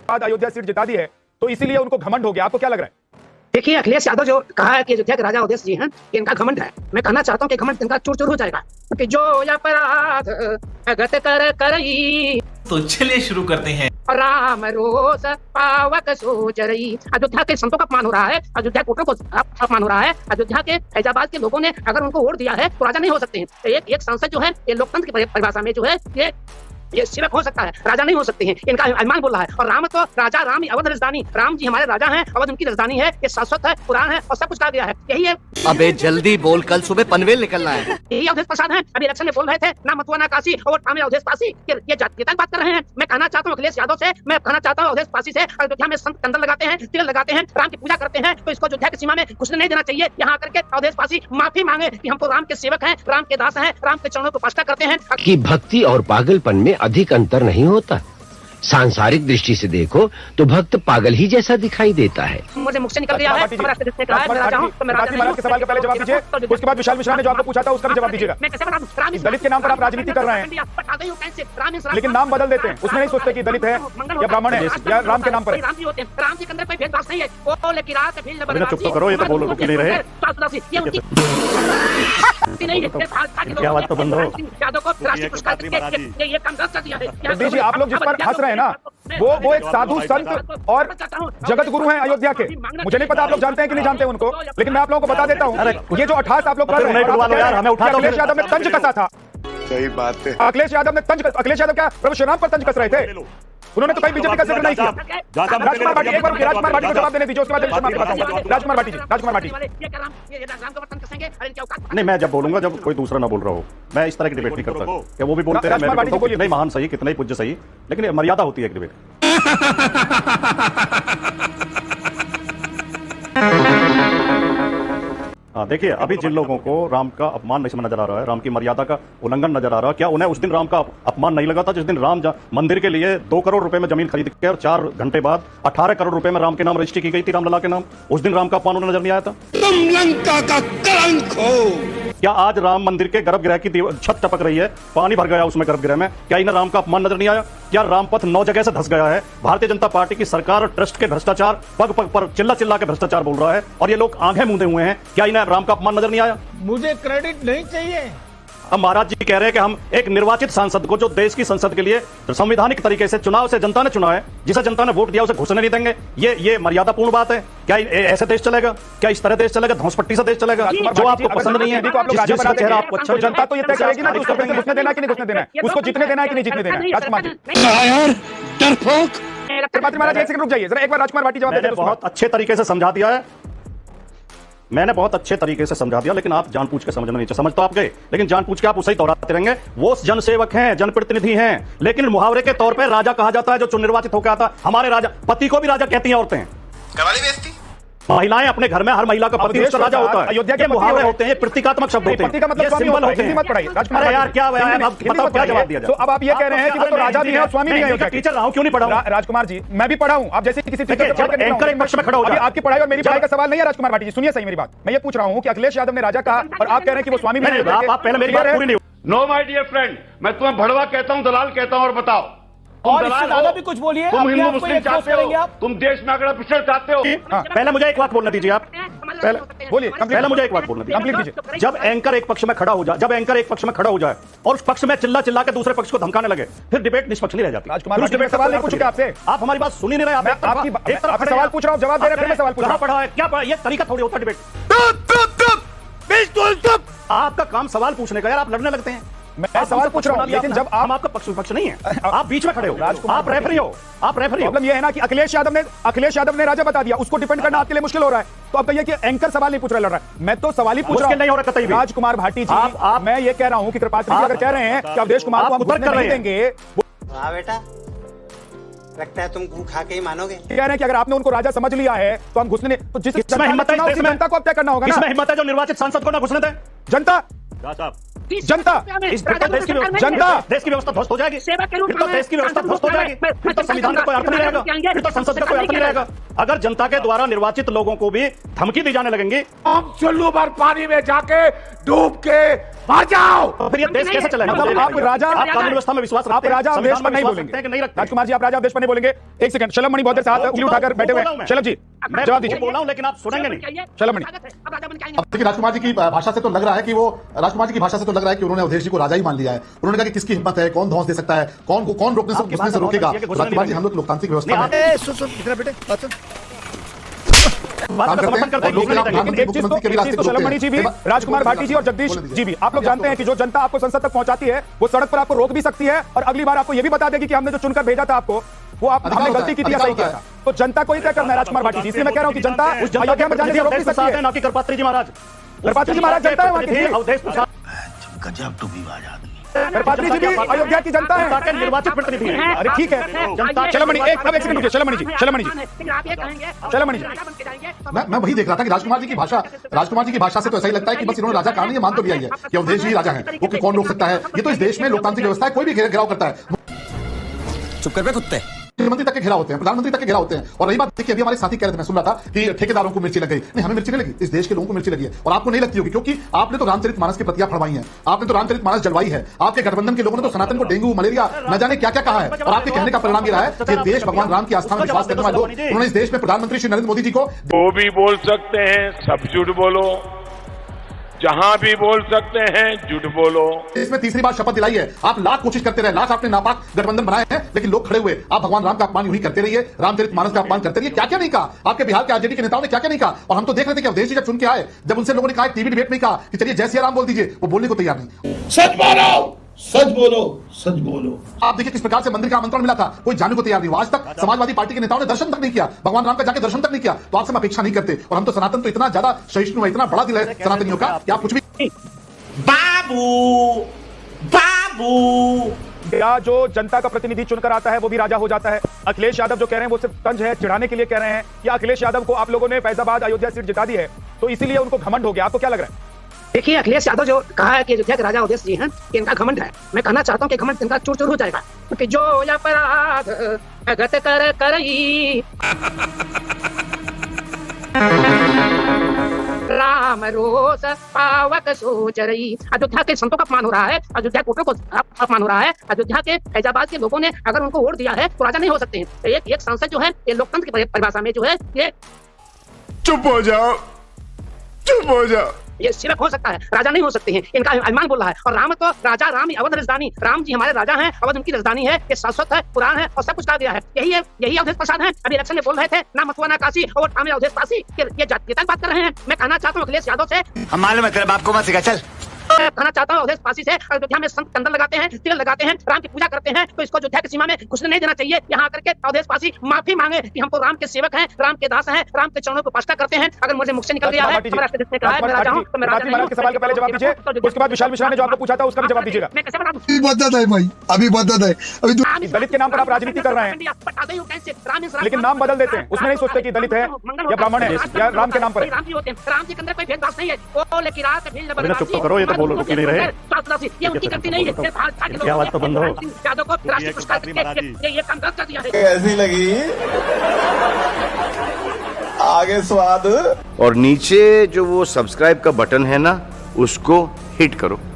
बाद अयोध्या सीट जिता दी है तो इसीलिए उनको घमंड हो गया। आपको क्या लग रहा है? देखिए, अखिलेश यादव जो कहा है कि अयोध्या के राजा अवधेश जी हैं, कि इनका घमंड है। मैं कहना चाहता हूं कि घमंड इनका चूर चूर हो जाएगा कि जो अपराध अगत कर करई। तो चलिए शुरू करते हैं। राम रोष पावक सोच रही। अयोध्या के संतों का अपमान हो रहा है, अयोध्या कोटों को अपमान हो रहा है। अयोध्या के फैजाबाद के लोगों ने अगर उनको वोट दिया है तो राजा नहीं हो सकते हैं। एक संसद जो है, ये लोकतंत्र की परिभाषा में जो है, ये सेवक हो सकता है, राजा नहीं हो सकते हैं। इनका अभिमान बोल रहा है। और राम तो राजा, राम अवध राजधानी, राम जी हमारे राजा हैं, अवध उनकी राजधानी है। ये शाश्वत है, पुराण है और सब कुछ कहा गया है। यही है। अबे जल्दी बोल, कल सुबह पनवेल निकलना है। यही अवधेश प्रसाद है, अभी इलेक्शन में बोल रहे थे ना मथुआ ना काशी और ठामे अवधेश पासी। ये जातीय तक बात कर रहे हैं। मैं कहना चाहता हूँ अखिलेश यादव से, मैं कहना चाहता हूँ अवधेश पासी से, अयोध्या में संत कंदल लगाते हैं, तिल लगाते हैं, राम की पूजा करते हैं, तो इसको अयोध्या की सीमा में घुसने नहीं देना चाहिए। यहाँ आकर के अवधेश पासी माफी मांगे कि हम तो राम के सेवक हैं, राम के दास हैं, राम के चरणों को उपासना करते हैं। कि भक्ति और पागलपन में अधिक अंतर नहीं होता। सांसारिक दृष्टि से देखो तो भक्त पागल ही जैसा दिखाई देता है। मुझे मुख से निकल गया है, हमारा राष्ट्र जिसने कहा है, मैं राजा हूं, तो मैं राजा नहीं हूं। के सवाल का पहले जवाब दीजिए, उसके बाद विशाल मिश्रा ने जो आपको पूछा था उसका भी जवाब दीजिएगा। मैं कैसे बता दूं? राम दलित के नाम पर आप राजनीति कर रहे हैं, लेकिन नाम बदल देते हैं। उसमें नहीं सोचते कि दलित है या ब्राह्मण है या राम के नाम पर है। राम जी होते हैं, राम जी के अंदर कोई भेदभाव नहीं है। वो लेकिन रात फिर चुप तो करो, ये तो बोल रुक नहीं रहे। ये उनकी नहीं है। क्या बात तो बंद हो। यादव को राष्ट्रीय पुरस्कार देके ये काम कर दिया है। देखिए, आप लोग जिस पर हंस रहे हैं ना, वो एक साधु संत और जगत गुरु हैं अयोध्या के। मुझे नहीं पता आप लोग जानते हैं कि नहीं जानते हैं उनको, लेकिन मैं आप लोगों को बता देता हूँ, ये जो अट्ठास आप लोग कर रहे हैं, हमें उठा दो। अखिलेश यादव ने तंज कसा था। सही बात है। अखिलेश यादव क्या प्रभु श्री राम पर तंज कस रहे थे? उन्होंने तो कहीं बीजेपी का जिक्र नहीं किया। राजकुमार भाटी, एक बार राजकुमार भाटी को जवाब देने दीजिए, उसके बाद राजकुमार भाटी जी, राजकुमार भाटी। नहीं, मैं जब बोलूंगा, जब कोई दूसरा ना बोल रहा हो, मैं इस तरह की डिबेट नहीं करता। क्या वो भी बोलते हैं, मैं कितना ही महान सही, कितना ही पूज्य सही, लेकिन मर्यादा होती है एक डिबेट। हाँ, देखिए, अभी जिन लोगों को राम का अपमान नहीं नजर आ रहा है, राम की मर्यादा का उल्लंघन नजर आ रहा है, क्या उन्हें उस दिन राम का अपमान नहीं लगा था जिस दिन राम मंदिर के लिए 2 करोड़ रुपए में जमीन खरीद के और 4 घंटे बाद 18 करोड़ रुपए में राम के नाम रजिस्ट्री की गई थी, रामलला के नाम? उस दिन राम का अपमान उन्हें नजर नहीं आया था? तुम लंका का कलंक हो। क्या आज राम मंदिर के गर्भगृह की छत टपक रही है, पानी भर गया उसमें गर्भगृह में, क्या इन्हें राम का अपमान नजर नहीं आया? क्या रामपथ 9 जगह से धस गया है? भारतीय जनता पार्टी की सरकार और ट्रस्ट के भ्रष्टाचार, पग पग पर चिल्ला चिल्ला के भ्रष्टाचार बोल रहा है और ये लोग आंखें मूंदे हुए हैं। क्या इन्हें राम का अपमान नजर नहीं आया? मुझे क्रेडिट नहीं चाहिए। अब महाराज जी कह रहे हैं कि हम एक निर्वाचित सांसद को, जो देश की संसद के लिए संवैधानिक तरीके से चुनाव से जनता ने चुना है, जिसे जनता ने वोट दिया, उसे घुसने नहीं देंगे। ये मर्यादापूर्ण बात है? क्या ऐसे देश चलेगा? क्या इस तरह देश चलेगा? धौंसपट्टी से देश चलेगा? जो आपको पसंद नहीं है, जिसका चेहरा आपको अच्छा, जनता तो ये तय करेगी ना कि उसको घुसने देना है कि नहीं घुसने देना है, उसको जीतने देना है कि नहीं जीतने देना है। राजकुमार जी, महाराज एक सेकंड रुक जाइए जरा, एक बार राजकुमार भाटी जवाब देते हैं। बहुत अच्छे तरीके से समझा दिया है, मैंने बहुत अच्छे तरीके से समझा दिया, लेकिन आप जानबूझ के समझना नहीं चाहिए। समझ तो आप गए, लेकिन जानबूझ के आप उसे ही दोहराते रहेंगे। वो जनसेवक हैं, जनप्रतिनिधि हैं, लेकिन मुहावरे के तौर पर राजा कहा जाता है जो निर्वाचित होकर आता। हमारे राजा, पति को भी राजा कहती हैं औरतें। करवाली बेइज्जती। महिलाएं अपने घर में, हर महिला का पति उसका राजा होता है। अयोध्या के मुहावरे होते हैं, प्रतीकात्मक शब्द होते हैं, ये सिंबल होते हैं। अरे यार, क्या बताओ, क्या जवाब दिया जाए? तो अब आप ये कह रहे हैं कि वो तो राजा भी है और स्वामी भी है। टीचर रहा हूं, क्यों नहीं पढ़ा? राजकुमार जी, मैं भी पढ़ा हूं। आप जैसे किसी टीचर एंकर एक पक्ष में खड़ा हो जाए। आपकी पढ़ाई और मेरी पढ़ाई का सवाल नहीं है राजकुमार भाटी जी, सुनिए सही मेरी बात। मैं ये पूछ रहा हूं कि अखिलेश यादव ने राजा कहा और आप कह रहे हैं कि वो स्वामी भी है। आप पहले मेरी बात पूरी नहीं। नो माय डियर फ्रेंड, मैं तुम्हें भड़वा कहता हूं, दलाल कहता हूं, और बताओ और इससे ज्यादा भी कुछ बोलिए। तुम हिंदू मुस्लिम चाहते हो, तुम देश में अगर पिछड़ चाहते हो। पहले मुझे एक बात बोलने दीजिए, आप बोलिए। पहले मुझे एक बात बोलने दीजिए। जब एंकर एक पक्ष में खड़ा हो जाए, और उस पक्ष में चिल्ला चिल्ला के दूसरे पक्ष को धमकाने लगे, फिर डिबेट निष्पक्ष नहीं रह जाती। राजकुमार डिबेट सवाल नहीं पूछूंगा आपसे, आप हमारी बात सुनी नहीं रहे। आपकी सवाल पूछ रहा हूं, जवाब दे रहे हैं, फिर मैं सवाल पूछ रहा हूं। पढ़ा है क्या? ये तरीका थोड़ी होता डिबेट। आपका काम सवाल पूछने का, यार आप लड़ने लगते हैं। मैं सवाल पूछ रहा हूं, लेकिन जब हम आपका पक्ष नहीं है, आप बीच में खड़े हो, आप रेफरी हो। प्रॉब्लम ये है ना कि अखिलेश यादव ने राजा बता दिया, उसको डिफेंड करना आपके लिए मुश्किल हो रहा है। तो अब कहिए कि एंकर सवाल नहीं पूछ रहा, लड़ रहा है। मैं तो सवाल ही पूछ रहा हूं, नहीं हो रहा कतई भी। राजकुमार भाटी जी, मैं ये कह रहा हूं कि कृपात्री जी अगर कह रहे हैं कि अवधेश कुमार को हम घुसने नहीं देंगे, वाह बेटा, लगता है तुम खा के ही मानोगे। कह रहे हैं कि अगर आपने उनको राजा समझ लिया है तो हम घुसने, तो जिस जनता को अब तय करना होगा ना। हिम्मत है जो निर्वाचित सांसद को ना घुसने दे? जनता। साहब जनता इस देश की व्यवस्था ध्वस्त हो जाएगी। सेवा के रूप फिर तो में देश की व्यवस्था ध्वस्त हो जाएगी। फिर तो संविधान का कोई अर्थ नहीं रहेगा, फिर तो संसद का कोई अर्थ नहीं रहेगा। अगर जनता के द्वारा निर्वाचित लोगों को भी धमकी दी जाने लगेंगी, हम चुल्लू भर पानी में जाके डूब के मर जाओ। तो फिर ये देश कैसे चलेगा? मतलब आप राजा, आप कानून व्यवस्था में विश्वास आप राजा अब देश पर नहीं बोलेंगे। नहीं रखते। राजकुमार जी, आप राजा अब देश पर नहीं बोलेंगे। एक सेकंड, शलभ मणि बहुत देर से हाथ उंगली उठाकर बैठे हुए हैं। शलभ जी जवाब दीजिए। बोल रहा हूं लेकिन आप सुनेंगे नहीं। शलभ मणि, देखिए, राजकुमार जी की भाषा से तो लग रहा है कि उन्होंने अवधेश जी को राजा ही मान लिया है। उन्होंने कहा कि किसकी हिम्मत है, कौन ध्वंस दे सकता है, कौन रोकने से रोकेगा। राजकुमार जी, हम लोग लोकतांत्रिक व्यवस्था में शलभ मणि जी भी, राजकुमार भाटी जी और जगदीश जी भी, आप लोग जानते हैं कि जो जनता आपको संसद तक पहुंचाती है वो सड़क पर आपको रोक भी सकती है और अगली बार आपको ये भी बता देगी कि हमने जो चुनकर भेजा था आपको वो हमने गलती की थी या सही किया था। तो जनता को ही तय करना है राजकुमार भाटी जी। इसलिए मैं कह रहा हूं कि जनता अयोध्या में जाने से रोक नहीं सकती है। ना कि करपात्री जी महाराज, करपात्री जी महाराज जनता है वहां की। अवधेश गजब टूबीबाज आदमी। करपात्री जी भी अयोध्या की जनता है, निर्वाचित प्रतिनिधि है। अरे ठीक है, शलभ मणि एक सेकंड रुकिए। शलभ मणि जी, शलभ मणि जी, शलभ मणि जी, मैं वही देख रहा था कि राजकुमार जी की भाषा से तो ऐसा ही लगता है कि बस इन्होंने राजा कहा, ये मान तो लिया ही है कि अवधेश जी राजा हैं। वो कौन रोक सकता है? ये तो इस देश में लोकतांत्रिक व्यवस्था है, कोई भी घेराव करता है। चुप कर बे कुत्ते। मुख्यमंत्री तक के घेराव होते हैं, प्रधानमंत्री तक के घेराव होते हैं। और रही बात, देखिए अभी हमारे साथी कह रहे थे, मैं सुन रहा था कि ठेकेदारों को मिर्ची लग गई। नहीं, हमें मिर्ची नहीं लगी, इस देश के लोगों को मिर्ची लगी है। और आपको नहीं लगती होगी क्योंकि आपने तो रामचरितमानस की प्रतियां फड़वाई हैं, आपने तो रामचरितमानस जलवाई है। आपके गठबंधन के लोगों ने तो सनातन को डेंगू, मलेरिया, न जाने क्या क्या कहा है। और आपके कहने का परिणाम ये रहा है कि देश भगवान राम की आस्था में विश्वास करने वाले लोग, उन्होंने इस देश में प्रधानमंत्री श्री नरेंद्र मोदी जी को वो भी बोल सकते हैं, सब झूठ बोलो, जहां भी बोल सकते हैं झूठ बोलो। इसमें तीसरी बार शपथ दिलाई है। आप लाख कोशिश करते रहे, लाख आपने नापाक गठबंधन बनाए हैं, लेकिन लोग खड़े हुए। आप भगवान राम का अपमान यूं ही करते रहिए, रामचरितमानस का अपमान करते रहिए। क्या क्या नहीं कहा आपके बिहार के आरजेडी के नेताओं ने, क्या क्या नहीं कहा। और हम तो देख रहे थे कि अवधेश जी जब चुन के आए, जब उनसे लोगों ने कहा टीवी डिबेट में कहा कि चलिए जय सिया राम बोल दीजिए, वो बोलने को तैयार नहीं। सच बोलो, सच बोलो, सच बोलो। आप देखिए किस प्रकार से मंदिर का आमंत्रण मिला था, कोई जाने को तैयार नहीं हुआ। आज तक समाजवादी पार्टी के नेताओं ने दर्शन तक नहीं किया, भगवान राम का जाके दर्शन तक नहीं किया। तो आपसे हम अपेक्षा नहीं करते। और हम तो सनातन तो इतना ज्यादा सहिष्णु है, इतना बड़ा दिल है सनातनियों का कि आप कुछ भी। बाबू बाबू या जो जनता का प्रतिनिधि चुनकर आता है वो भी राजा हो जाता है। अखिलेश यादव जो कह रहे हैं वो सिर्फ तंज है, चिढ़ाने के लिए कह रहे हैं, या अखिलेश यादव को आप लोगों ने फैजाबाद अयोध्या सीट जिता दी है तो इसीलिए उनको घमंड हो गया। आपको क्या लग रहा है? देखिए, अखिलेश यादव जो कहा है कि अयोध्या के राजा अवधेश जी हैं, कि इनका घमंड है। मैं कहना चाहता हूं कि घमंड इनका चूर चूर हो जाएगा, क्योंकि जो अपराध भगत कर करई राम रोष पावक सोच रही। अयोध्या के संतों का अपमान हो रहा है, अयोध्या कोटों को अपमान हो रहा है। अयोध्या के फैजाबाद के लोगों ने अगर उनको वोट दिया है तो राजा नहीं हो सकते हैं। एक संसद जो है, ये लोकतंत्र की परिभाषा में जो है, ये चुप हो जाओ, चुप हो जाओ। ये सेवक हो सकता है, राजा नहीं हो सकते हैं। इनका अभिमान बोल रहा है। और राम तो राजा, राम अवध राजधानी, राम जी हमारे राजा हैं, अवध उनकी राजधानी है। ये शाश्वत है, पुराण है और सब कुछ कहा गया है। यही अवधेश प्रसाद है। अभी इलेक्शन में बोल रहे थे ना मथुआ ना काशी, और ठामे अवधेश काशी। ये जातीयता की बात कर रहे हैं। मैं कहना चाहता हूँ अखिलेश यादव से, हम मालूम है तेरे बाप को मत सिखा, चल। कहना चाहता हूँ अवधेश पासी से, अयोध्या में संत कंदल लगाते हैं, तिल लगाते हैं, राम की पूजा करते हैं, तो इसको अयोध्या की सीमा में घुसने नहीं देना चाहिए। यहाँ आकर के अवधेश पासी माफी मांगे कि हम तो राम के सेवक हैं, राम के दास हैं, राम के चरणों को पास्ता करते हैं। अगर मुझे मुख से निकल गया है, के सवाल का पहले जवाब दीजिए, उसके बाद विशाल मिश्रा ने जो आपको पूछा था उसका भी जवाब दीजिएगा। मैं कैसे बता दूं? अभी बता दे भाई, अभी बता दे। अभी दलित के नाम पर आप राजनीति कर रहे हैं, लेकिन नाम बदल देते हैं। उसमें नहीं सोचते कि दलित है या ब्राह्मण है या राम के नाम पर है। राम जी होते हैं, राम जी के अंदर कोई भेदभाव नहीं है। ओ लेकिन रात भीड़ चुप तो करो, ये तो बोलो, रुक ही नहीं रहे। ये उनकी गलती नहीं है। क्या बात तो बंद हो। यादव को राष्ट्रीय पुरस्कार ये काम गलत कर दिया है। कैसी लगी आगे स्वाद। और नीचे जो वो सब्सक्राइब का बटन है ना, उसको हिट करो।